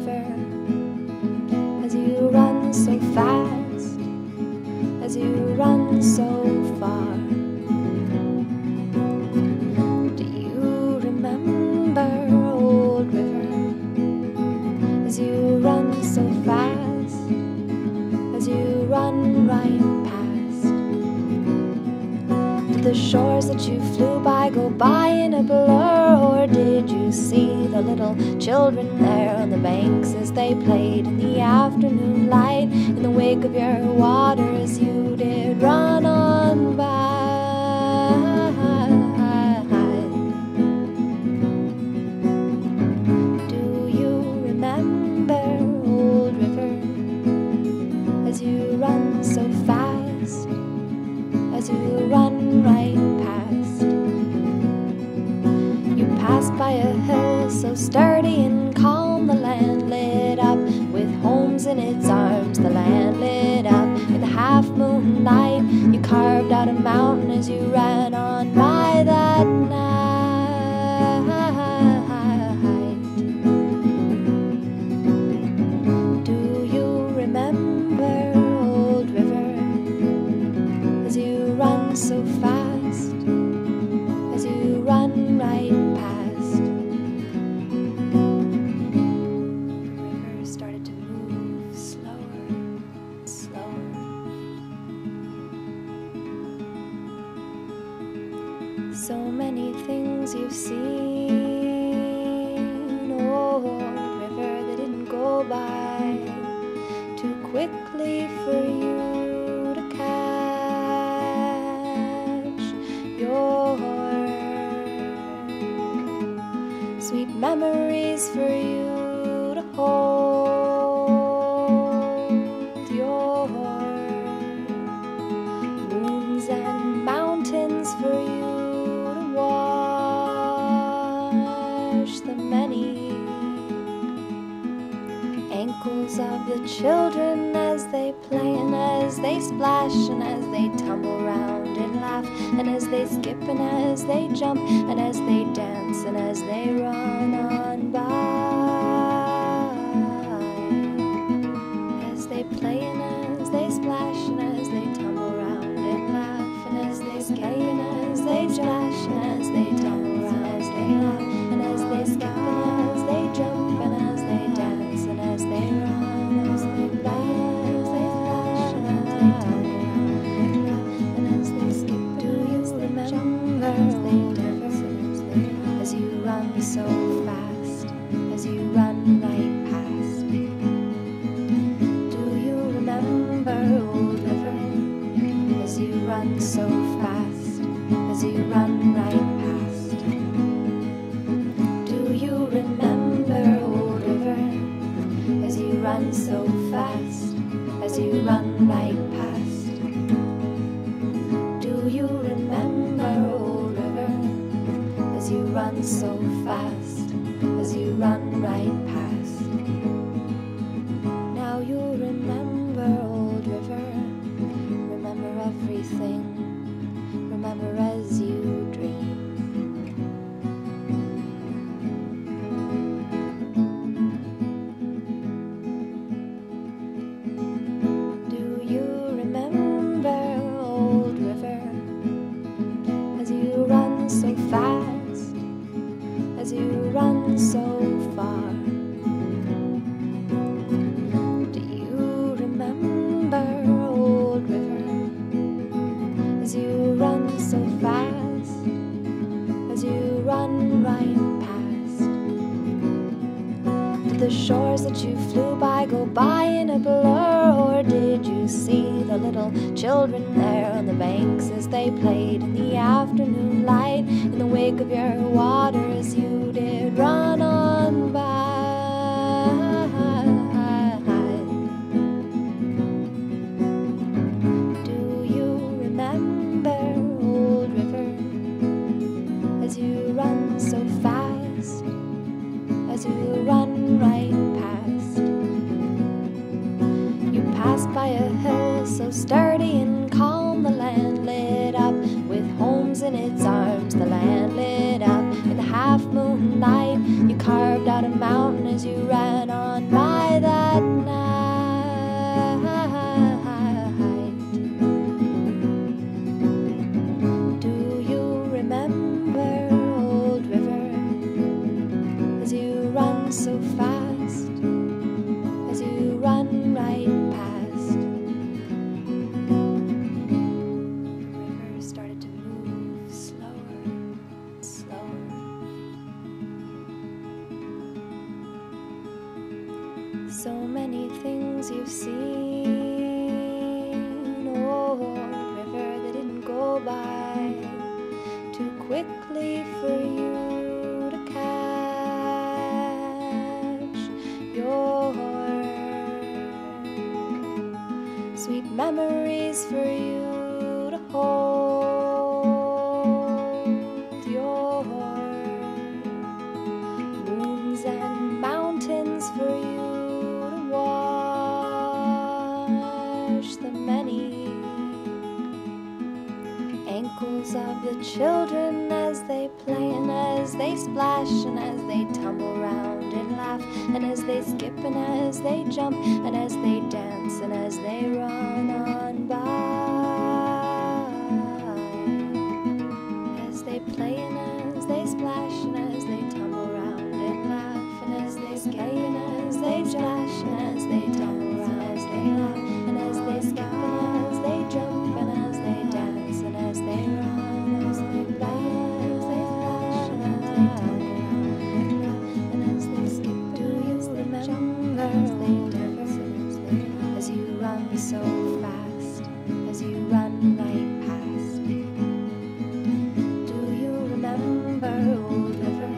river, as you run so fast, as you run so far. Do you remember, old river, as you run so fast, as you run right past? Did the shores that you flew by go by in a blur, or did you see the little children there on the banks as they played in the afternoon light? In the wake of your waters you did run on by. Do you remember, old river, as you run so fast, as you run right past? You passed by a hill so sturdy and calm, the land lit up with homes in its arms. The land lit up in the half-moon light. You carved out a mountain as you ran on by that night. Do you remember, old river, as you run so fast, as you run right past? The river started to move slower, slower. So many things you've seen, old river, that didn't go by too quickly for you to catch your sweet memories for you to hold, your moons and mountains for you to wash, the many ankles of the children as they play and as they splash and as they tumble round and laugh and as they skip and as they jump and as they dance and as they run on by, as they play and as they splash and as they tumble round and laugh and as they play and as they splash and as they tumble round and as they laugh and as they skip and as they jump and as they dance and as they run, as they play and as they splash and as they tumble round and laugh and as they skip. Do you remember, as they dance and as they run, as you run so fast, as you run right past? Do you remember, old river, as you run so fast, as you run right past? Do you remember, old river, as you run so fast, as you run right past? Do you remember, old river, as you run so fast, as you run right past? Now you remember, old river, remember everything, remember as you dream. Do you remember, old river, as you run so fast, as you run so far? Do you remember, old river, as you run so fast, as you run right past? Did the shores that you flew by go by in a blur, or did you see the little children there on the banks as they played in the afternoon light? In the wake of your waters you did run on by. Do you remember, old river, as you run so fast, as you run right past? You passed by a hill so sturdy and calm, the land lit up with homes in its arms. The land lit up in the half-moon light. You carved out a mountain as you ran on by. So many things you've seen, oh, river that didn't go by too quickly for you to catch your sweet memories for you to hold your moons and mountains for you to wash the many ankles of the children as they play and as they splash and as they tumble round and laugh and as they skip and as they jump and as they dance and as they run on by, as they play and as they splash and as they tumble round and laugh and as they skip and as they splash and as they tumble round and as they laugh and as they skip and as they jump and as they dance and as they run, as they play and as they splash and as they tumble round and laugh and as they skip and as they jump and as they dance and as they run, as you run so fast, as you run right past. Do you remember, old river,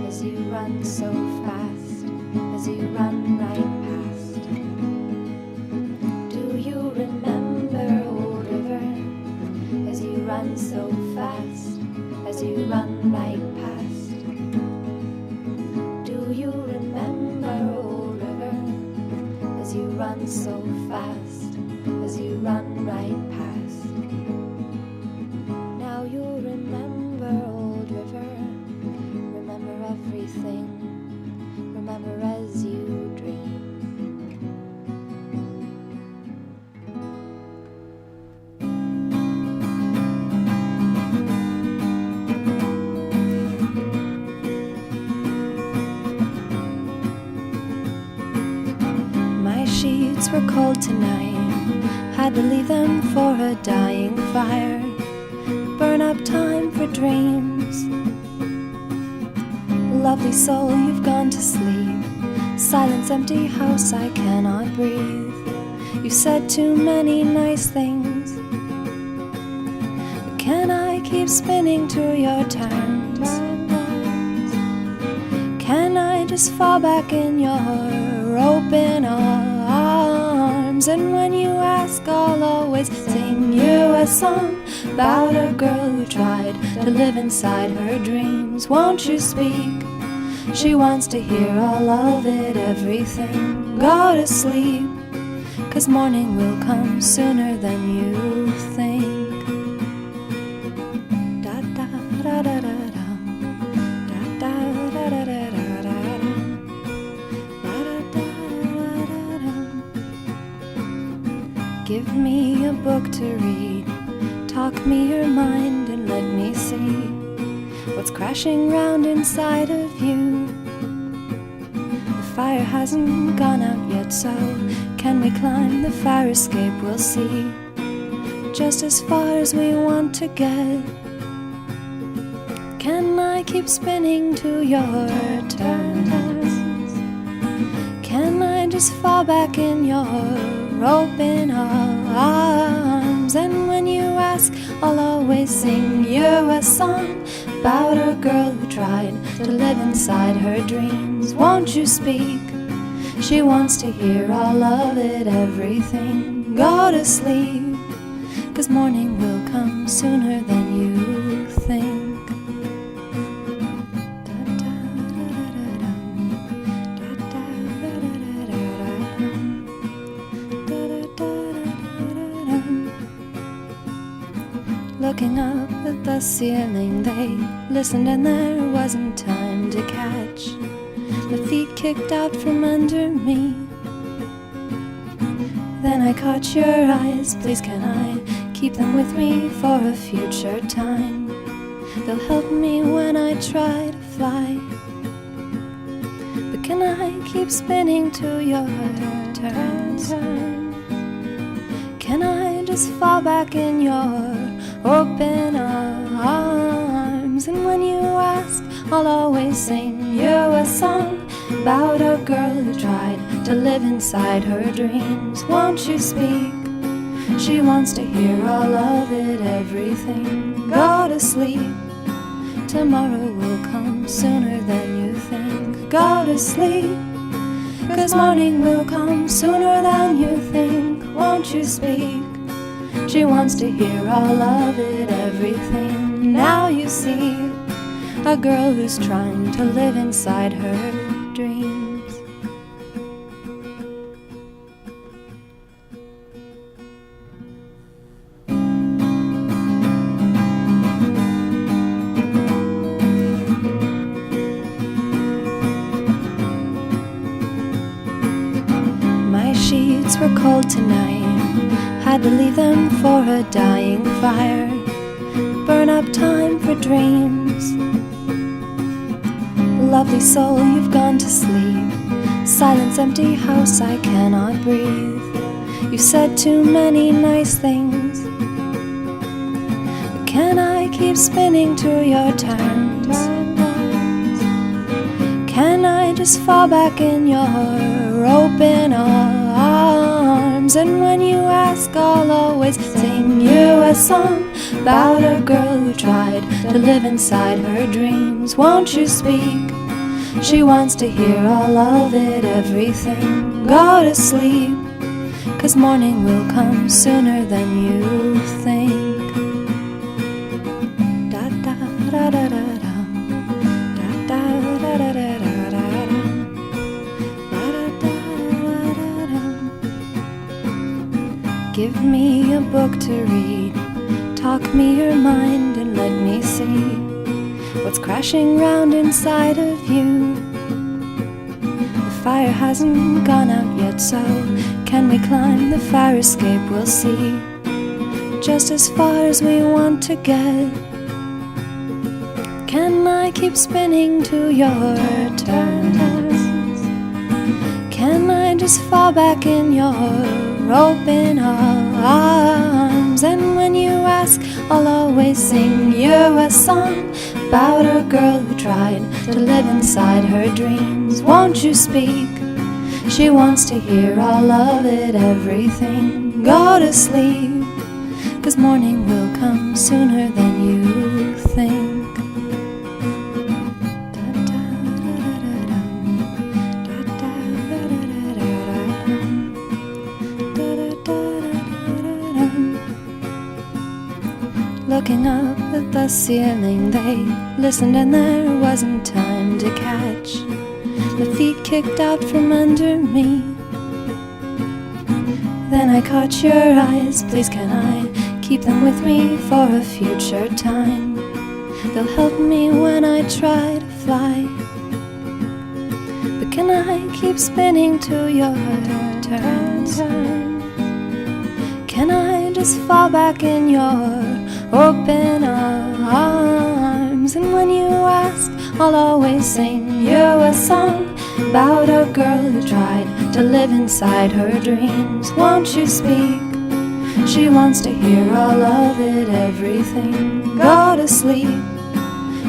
as you run so fast, as you run right past? Do you remember, old river, as you run so fast, as you run right past? Do you remember, old river, as you run so fast, as you run right past? Now you'll remember, old river, remember everything, remember as you dream. My sheets were cold tonight, had to leave them for a dying fire, burn up time for dreams. Lovely soul, you've gone to sleep, silence, empty house, I cannot breathe. You've said too many nice things, but can I keep spinning to your turns? Can I just fall back in your open arms? And when you ask, I'll always sing you a song about a girl who tried to live inside her dreams. Won't you speak? She wants to hear all of it, everything. Go to sleep, 'cause morning will come sooner than you think. Da da da da da da, da da da da da da da, da da da da da. Give me a book to read, talk me your mind and let me see what's crashing round inside of you. The fire hasn't gone out yet, so can we climb the fire escape? We'll see, just as far as we want to get. Can I keep spinning to your turns? Can I just fall back in your open arms? And when you ask, I'll always sing you a song about a girl who tried to live inside her dreams. Won't you speak? She wants to hear all of it, everything. Go to sleep, 'cause morning will come sooner than you think. Looking up at the ceiling, they listened and there wasn't time to catch. My feet kicked out from under me. Then I caught your eyes, please can I keep them with me for a future time? They'll help me when I try to fly. But can I keep spinning to your turns? Can I just fall back in your open arms? And when you ask, I'll always sing you a song about a girl who tried to live inside her dreams. Won't you speak? She wants to hear all of it, everything. Go to sleep. Tomorrow will come sooner than you think. Go to sleep, 'cause morning will come sooner than you think. Won't you speak? She wants to hear all of it, everything. Now you see a girl who's trying to live inside her dreams. My sheets were cold tonight, had to leave them for a dying fire. Burn up time for dreams. Lovely soul, you've gone to sleep. Silence, empty house, I cannot breathe. You've said too many nice things, but can I keep spinning to your terms? Can I just fall back in your open arms? And when you ask, I'll always sing you a song about a girl who tried to live inside her dreams. Won't you speak? She wants to hear all of it, everything. Go to sleep, 'cause morning will come sooner than you think. Da da da da da da. Da da da da da da da. Da da da da da. Give me a book to read. Talk me your mind and let me see what's crashing round inside of you. The fire hasn't gone out yet, so can we climb the fire escape? We'll see just as far as we want to get. Can I keep spinning to your terms? Can I just fall back in your open arms? And when you ask, I'll always sing you a song about a girl who tried to live inside her dreams. Won't you speak? She wants to hear all of it, everything. Go to sleep, 'cause morning will come sooner than you think. Looking up at the ceiling, they listened and there wasn't time to catch. My feet kicked out from under me. Then I caught your eyes. Please, can I keep them with me for a future time? They'll help me when I try to fly. But can I keep spinning to your turns? Can I just fall back in your open arms? And when you ask, I'll always sing you a song about a girl who tried to live inside her dreams. Won't you speak? She wants to hear all of it, everything. Go to sleep.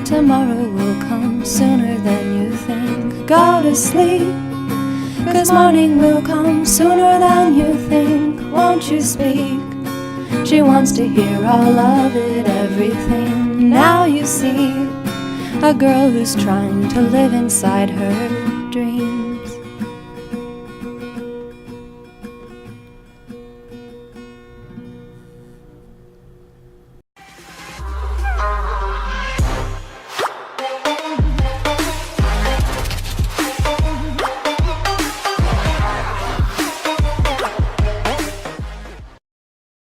Tomorrow will come sooner than you think. Go to sleep, 'cause morning will come sooner than you think. Won't you speak? She wants to hear all of it, everything. Now you see a girl who's trying to live inside her dreams.